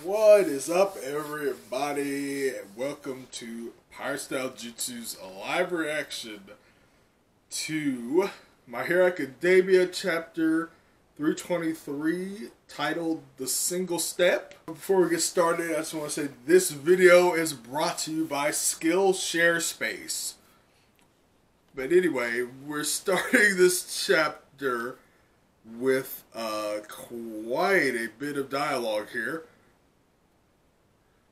What is up, everybody? And welcome to Pirate Style Jutsu's live reaction to My Hero Academia Chapter 323, titled The Single Step. Before we get started, I just want to say this video is brought to you by Skillshare Space. But anyway, we're starting this chapter with quite a bit of dialogue here.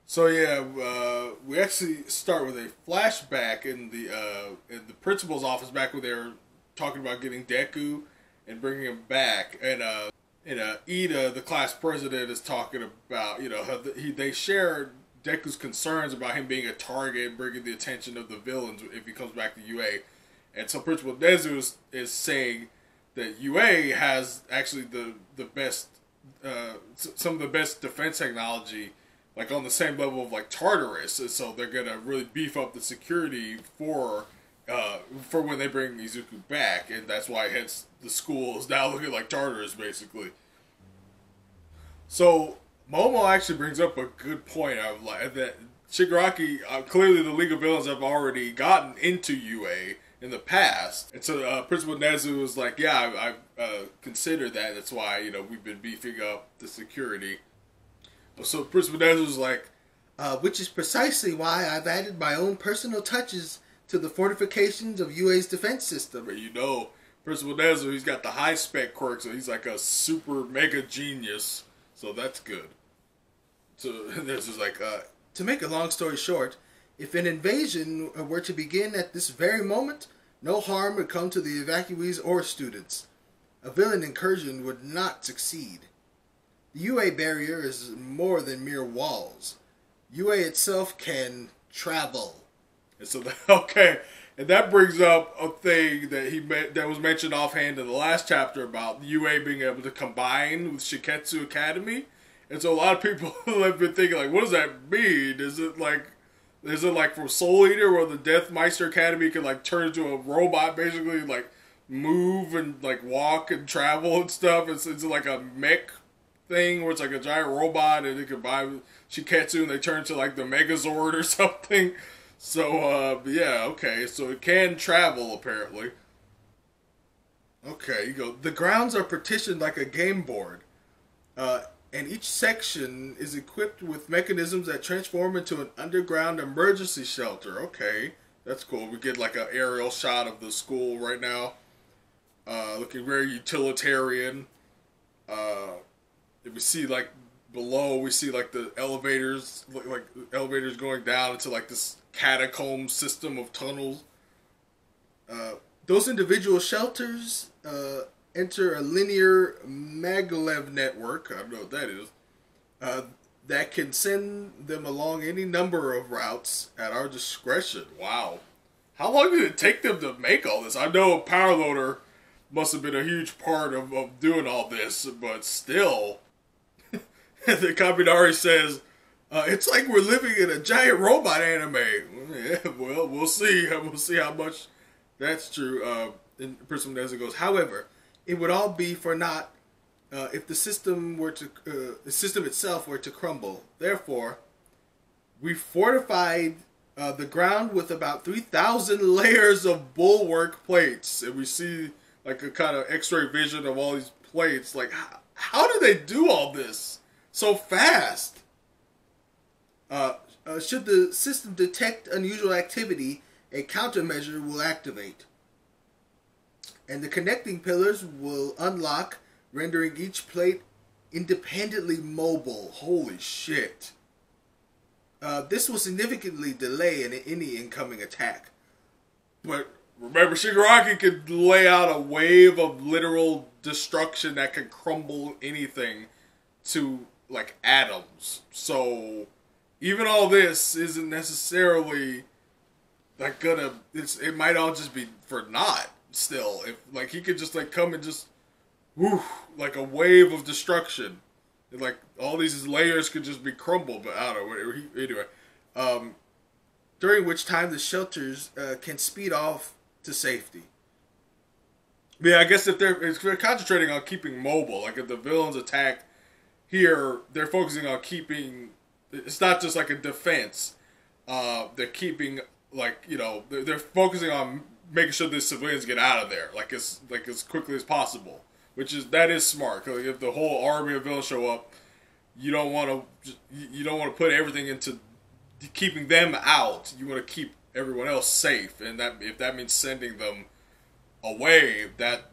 So yeah, we actually start with a flashback in the principal's office back when they were talking about getting Deku and bringing him back, and Ida, the class president, is talking about how they share Deku's concerns about him being a target and bringing the attention of the villains if he comes back to UA, and so Principal Nezu is saying that UA has actually the best some of the best defense technology, like on the same level of like Tartarus, and so they're gonna really beef up the security for when they bring Izuku back, and that's why hence the school is now looking like Tartarus basically. So Momo actually brings up a good point of like that Shigaraki, clearly the League of Villains have already gotten into UA in the past, and so Principal Nezu was like, yeah, I considered that. That's why we've been beefing up the security. So Principal Nezu was like, which is precisely why I've added my own personal touches to the fortifications of UA's defense system. But Principal Nezu, he's got the high spec quirk, so he's like a super mega genius. So that's good. So Nezu's like, to make a long story short, if an invasion were to begin at this very moment, no harm would come to the evacuees or students. A villain incursion would not succeed. The UA barrier is more than mere walls. UA itself can travel. And so, and that brings up a thing that was mentioned offhand in the last chapter about UA being able to combine with Shiketsu Academy. And so a lot of people have been thinking, like, what does that mean? Is it like from Soul Eater, where the Death Meister Academy can like turn into a robot, basically like move and like walk and travel and stuff? It's like a mech thing where it's like a giant robot and it can buy Shiketsu and they turn to like the Megazord or something. So yeah, okay, so it can travel apparently. Okay, you go. The grounds are partitioned like a game board, and each section is equipped with mechanisms that transform into an underground emergency shelter. Okay, that's cool. We get like an aerial shot of the school right now, looking very utilitarian. We see like below, we see like the elevators, like elevators going down into like this catacomb system of tunnels. Those individual shelters enter a linear maglev network, I don't know what that is, that can send them along any number of routes at our discretion. Wow. How long did it take them to make all this? I know Power Loader must have been a huge part of doing all this, but still. The Kaminari says, it's like we're living in a giant robot anime. Yeah, well, we'll see. We'll see how much that's true. And Principal Nezu goes, however, it would all be for naught if the system itself were to crumble. Therefore, we fortified the ground with about 3,000 layers of bulwark plates, and we see like a kind of X-ray vision of all these plates. Like, how do they do all this so fast? Should the system detect unusual activity, a countermeasure will activate. And the connecting pillars will unlock, rendering each plate independently mobile. Holy shit. This will significantly delay any incoming attack. But remember, Shigaraki could lay out a wave of literal destruction that can crumble anything to like atoms. So even all this isn't necessarily like gonna. It might all just be for naught. Still, if like he could just like come and just, whoo, like a wave of destruction, and like all these layers could just be crumbled. But I don't know. Whatever. Anyway, during which time the shelters can speed off to safety. Yeah, I guess if they're concentrating on keeping mobile, like if the villains attack here they're focusing on keeping. It's not just like a defense. They're keeping like they're focusing on making sure the civilians get out of there like as quickly as possible, that is smart. Cause if the whole army of villains show up, you don't want to put everything into keeping them out. You want to keep everyone else safe, and that if that means sending them away, that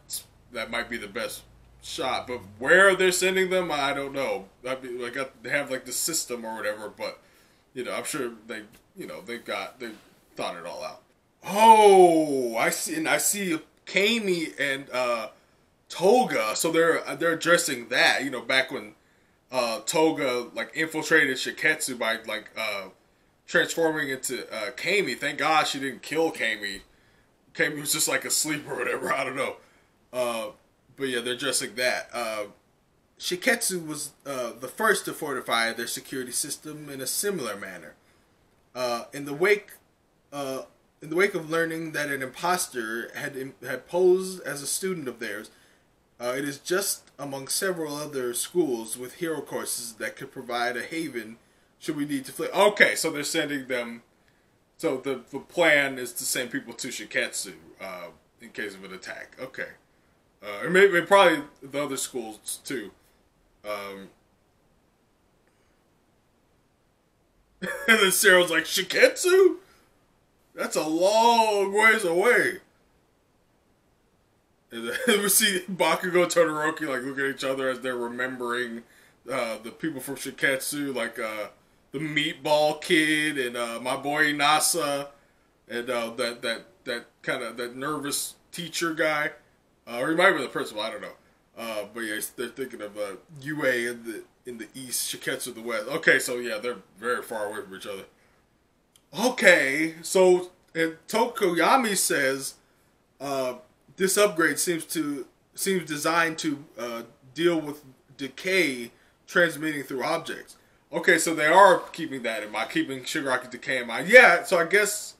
might be the best shot. But where they're sending them, I don't know. They have like the system or whatever, but I'm sure they thought it all out. Oh, I see Kami and Toga, so they're addressing that. Back when Toga like infiltrated Shiketsu by like transforming into Kami. Thank God she didn't kill Kami. Kami was just like asleep or whatever. I don't know. But yeah, they're addressing that. Shiketsu was the first to fortify their security system in a similar manner. In the wake of learning that an imposter had posed as a student of theirs, it is just among several other schools with hero courses that could provide a haven should we need to flee. Okay, so they're sending them. So the plan is to send people to Shiketsu in case of an attack. Okay, or maybe probably the other schools too. And then Sarah's like, Shiketsu? That's a long ways away. And then we see Bakugo and Todoroki like look at each other as they're remembering the people from Shiketsu, like the Meatball Kid and my boy Nasa, and that nervous teacher guy, or he might be the principal. I don't know. But yeah, they're thinking of UA in the east, Shiketsu in the west. Okay, so yeah, they're very far away from each other. Okay, so and Tokoyami says this upgrade seems designed to deal with decay transmitting through objects. Okay, so they are keeping that in mind, keeping Shigaraki decay in mind. Yeah, so I guess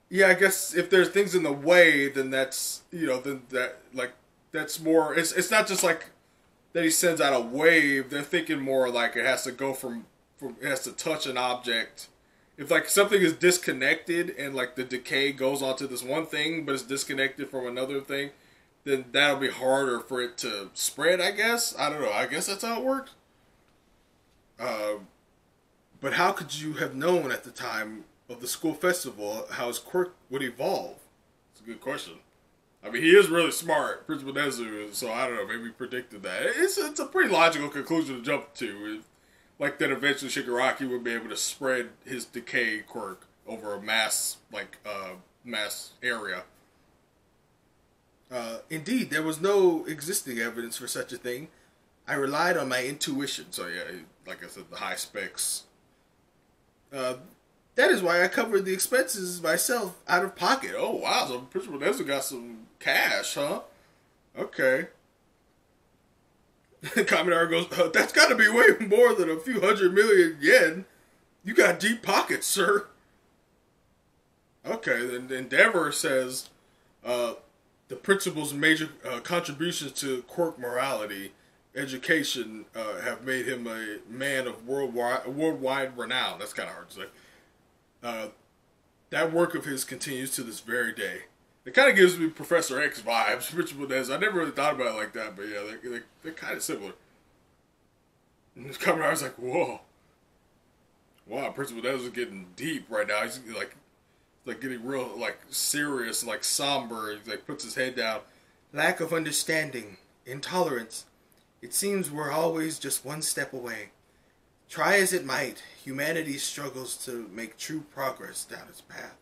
if there's things in the way, then that's that's more. It's not just like that he sends out a wave. They're thinking more like it has to go from it has to touch an object. If like something is disconnected and like the decay goes onto this one thing, but it's disconnected from another thing, then that'll be harder for it to spread. I guess I don't know. I guess that's how it works. But how could you have known at the time of the school festival how his quirk would evolve? It's a good question. I mean, he is really smart, Principal Nezu, so I don't know, maybe he predicted that. It's a pretty logical conclusion to jump to. Like that eventually Shigaraki would be able to spread his decay quirk over a mass area. Indeed, there was no existing evidence for such a thing. I relied on my intuition. So yeah, like I said, the high specs. That is why I covered the expenses myself out of pocket. Oh wow, so Principal Nezu got some cash, huh? Okay. Kaminari goes, that's got to be way more than a few 100 million yen. You got deep pockets, sir. Okay, then Endeavor says the principal's major contributions to quirk morality, education, have made him a man of worldwide renown. That's kind of hard to say. That work of his continues to this very day. It kind of gives me Professor X vibes, Principal Nezu. I never really thought about it like that, but yeah, they're kind of similar. And this Kaminari's like, whoa. Wow, Principal Nezu is getting deep right now. He's like getting real, like, serious, like, somber. He, like, puts his head down. Lack of understanding, intolerance. It seems we're always just one step away. Try as it might, humanity struggles to make true progress down its path.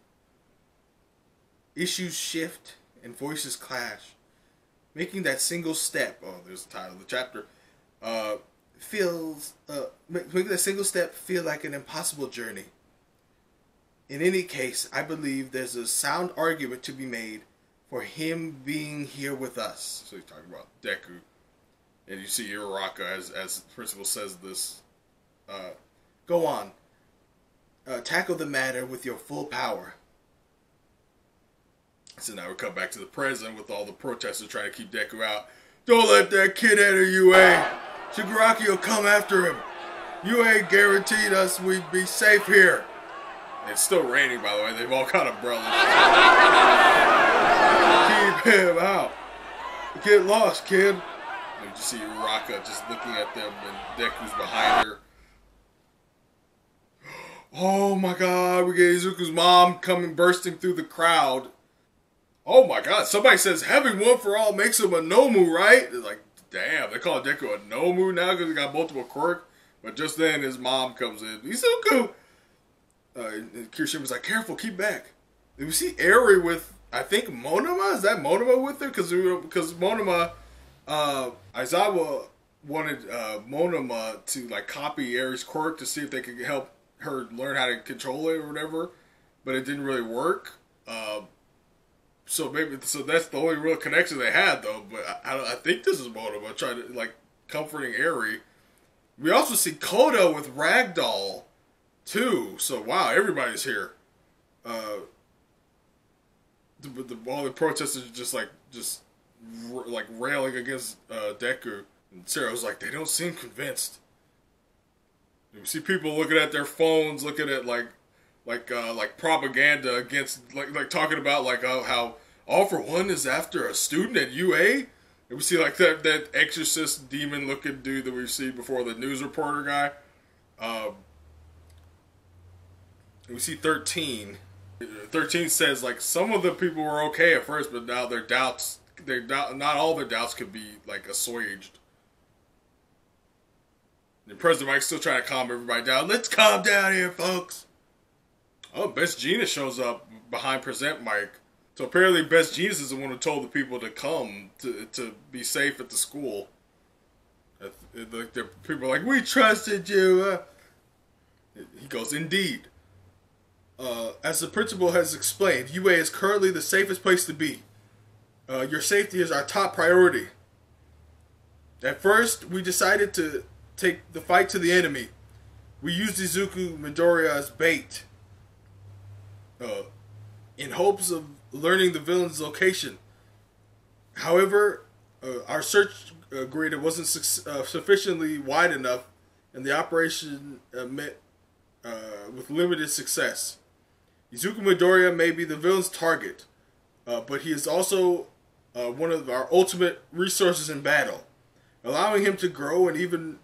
Issues shift and voices clash. Making that single step, there's the title of the chapter, making that single step feel like an impossible journey. In any case, I believe there's a sound argument to be made for him being here with us. So he's talking about Deku. And you see Uraraka as the principal says this. Go on. Tackle the matter with your full power. So now we come back to the present with all the protesters trying to keep Deku out. Don't let that kid enter UA. Shigaraki will come after him. You ain't guaranteed us we'd be safe here. It's still raining, by the way. They've all got umbrellas. Keep him out. Get lost, kid. You just see Uraka just looking at them, and Deku's behind her. Oh my god, we get Izuku's mom coming bursting through the crowd. Oh my god, somebody says having one for all makes him a Nomu, right? They're like, damn, they call Deku a Nomu now because he got multiple quirks. But just then his mom comes in. Izuku! And Kirishima's like, careful, keep back. And we see Eri with, I think, Monoma? Is that Monoma with her? Because Monoma, Aizawa wanted Monoma to like copy Eri's quirk to see if they could help her learn how to control it or whatever. But it didn't really work. So that's the only real connection they had, though. But I think this is Monoma trying to like comforting Eri. We also see Koda with Ragdoll too. So wow, everybody's here. All the protesters are just railing against Deku. And Sarah was like, they don't seem convinced. You see people looking at their phones, looking at like propaganda against like talking about like how All for One is after a student at UA. And we see like that exorcist demon looking dude that we've seen before, the news reporter guy. And we see 13. 13 says like some of the people were okay at first, but now not all their doubts could be like assuaged. And President Mike's still trying to calm everybody down. Let's calm down here, folks. Oh, Best Jeanist shows up behind Present Mike. So apparently Best Jeanist is the one who told the people to come to be safe at the school. The people are like, we trusted you. He goes, indeed. As the principal has explained, UA is currently the safest place to be. Your safety is our top priority. At first, we decided to take the fight to the enemy. We used Izuku Midoriya as bait. In hopes of learning the villain's location. However, our search grid wasn't sufficiently wide enough, and the operation met with limited success. Izuku Midoriya may be the villain's target, but he is also one of our ultimate resources in battle. Allowing him to grow and even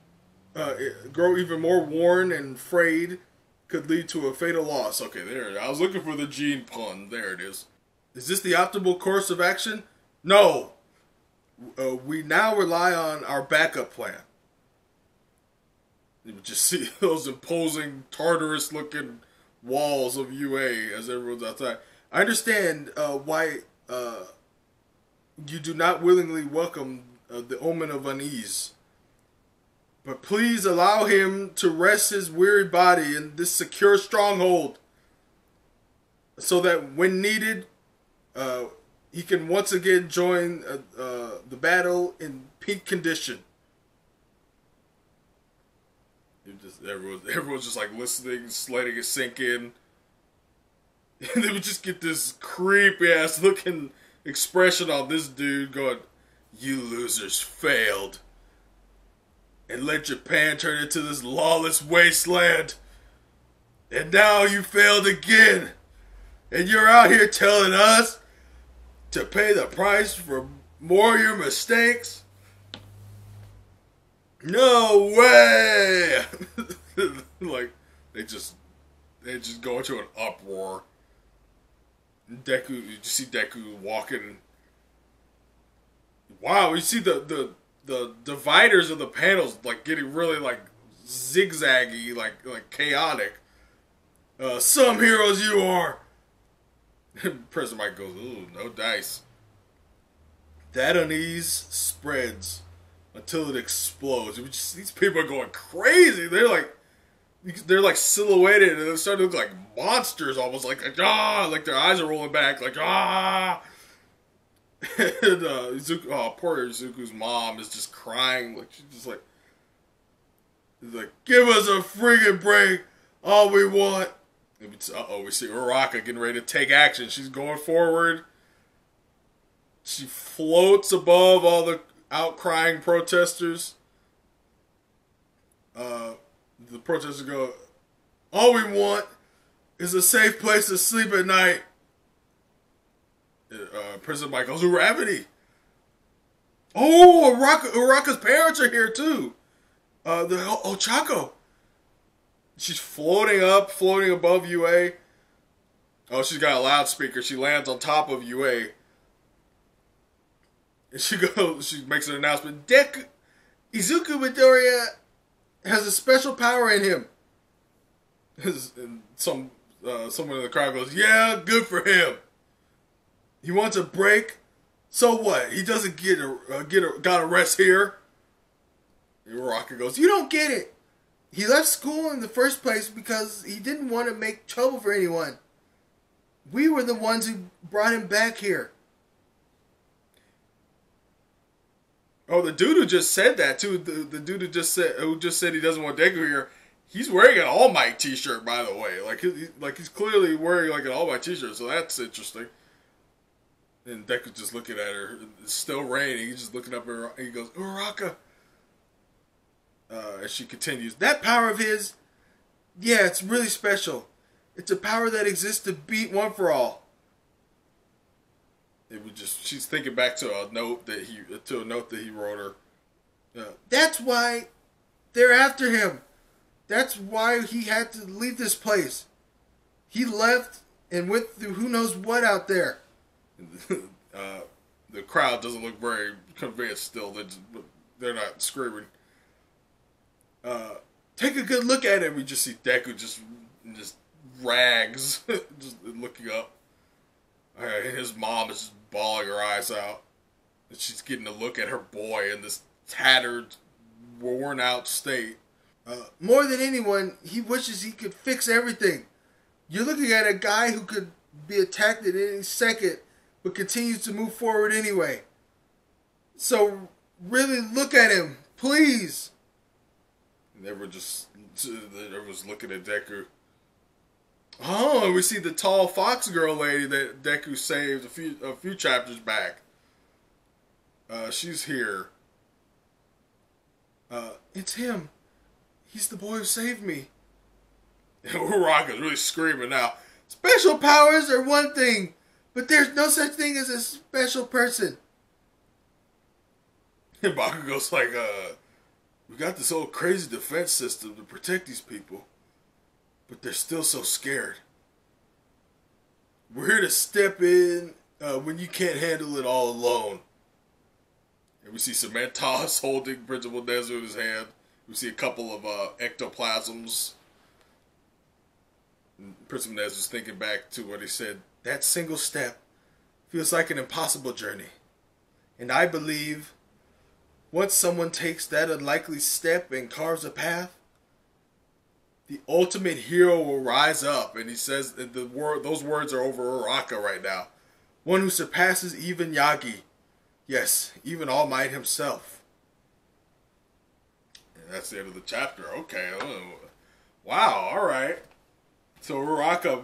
more worn and frayed could lead to a fatal loss. Okay, there. I was looking for the gene pun. There it is. Is this the optimal course of action? No. We now rely on our backup plan. You would just see those imposing Tartarus-looking walls of UA as everyone's outside. I understand why you do not willingly welcome the omen of unease. But please allow him to rest his weary body in this secure stronghold so that when needed, he can once again join the battle in peak condition. Everyone's just like listening, letting it sink in. And then we just get this creepy ass looking expression on this dude going, you losers failed. And let Japan turn into this lawless wasteland. And now you failed again. And you're out here telling us to pay the price for more of your mistakes? No way! Like, they just go into an uproar. Deku, you just see Deku walking. Wow, you see the dividers of the panels like getting really like zigzaggy, like chaotic. Some heroes you are. President Mike goes, ooh, no dice. That unease spreads until it explodes. These people are going crazy. They're like silhouetted and they're starting to look like monsters, almost like their eyes are rolling back, like ah. And poor Izuku's mom is just crying, like she's just like, give us a friggin' break, all we want. We see Uraka getting ready to take action. She's going forward. She floats above all the outcrying protesters. the protesters go, all we want is a safe place to sleep at night. President Mike goes, Uravity. Oh, Uraka's parents are here too. The Ochako. She's floating above UA. Oh, she's got a loudspeaker. She lands on top of UA. And she makes an announcement. Izuku Midoriya has a special power in him. And someone in the crowd goes, yeah, good for him. He wants a break. So what? He doesn't got a rest here. And Uraka goes, you don't get it. He left school in the first place because he didn't want to make trouble for anyone. We were the ones who brought him back here. Oh, the dude who just said that too. The dude who just said he doesn't want Deku here. He's wearing an All Might T-shirt, by the way. Like he's clearly wearing like an All Might T-shirt. So that's interesting. And Deku's just looking at her. It's still raining. He's just looking up at her. He goes, Uraka. As she continues, that power of his, yeah, it's really special. It's a power that exists to beat One for All. She's thinking back to a note that he wrote her. That's why they're after him. That's why he had to leave this place. He left and went through who knows what out there. The crowd doesn't look very convinced still. They're not screaming. Take a good look at him. We just see Deku just rags, just looking up. His mom is just bawling her eyes out. And she's getting a look at her boy in this tattered, worn out state. More than anyone, he wishes he could fix everything. You're looking at a guy who could be attacked at any second, but continues to move forward anyway. So really look at him, please. And everyone's looking at Deku. Oh, and we see the tall fox girl lady that Deku saved a few chapters back. She's here. It's him. He's the boy who saved me. And Uraka's really screaming now. Special powers are one thing, but there's no such thing as a special person. And Bakugo's like, we got this old crazy defense system to protect these people, but they're still so scared. We're here to step in when you can't handle it all alone. And we see Cementos holding Principal Nezu in his hand. We see a couple of ectoplasms. And Principal Nezu's thinking back to what he said. That single step feels like an impossible journey. And I believe once someone takes that unlikely step and carves a path, the ultimate hero will rise up. And he says that those words are over Uraka right now. One who surpasses even Yagi. Yes, even All Might himself. And that's the end of the chapter. Okay. Wow, alright. So Uraka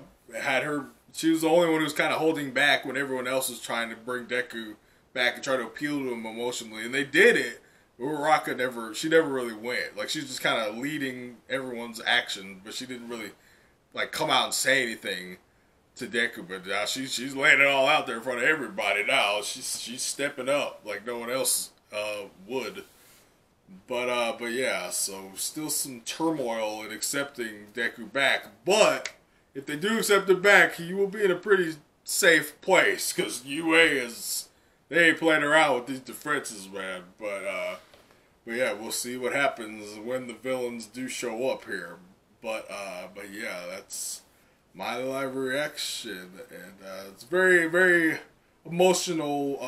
she was the only one who was kind of holding back when everyone else was trying to bring Deku back and try to appeal to him emotionally. And they did it. But Uraka never really went. Like, she's just kind of leading everyone's action, but she didn't really, like, come out and say anything to Deku. But now she's laying it all out there in front of everybody now. She's stepping up like no one else would. But yeah, so still some turmoil in accepting Deku back. But if they do accept him back, he will be in a pretty safe place, because UA they ain't playing around with these defenses, man. But yeah, we'll see what happens when the villains do show up here. But yeah, that's my live reaction, and it's very, very emotional.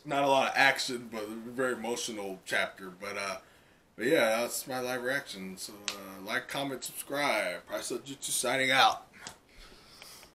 Not a lot of action, but a very emotional chapter. But yeah, that's my live reaction. So like, comment, subscribe. Price Jutsu signing out.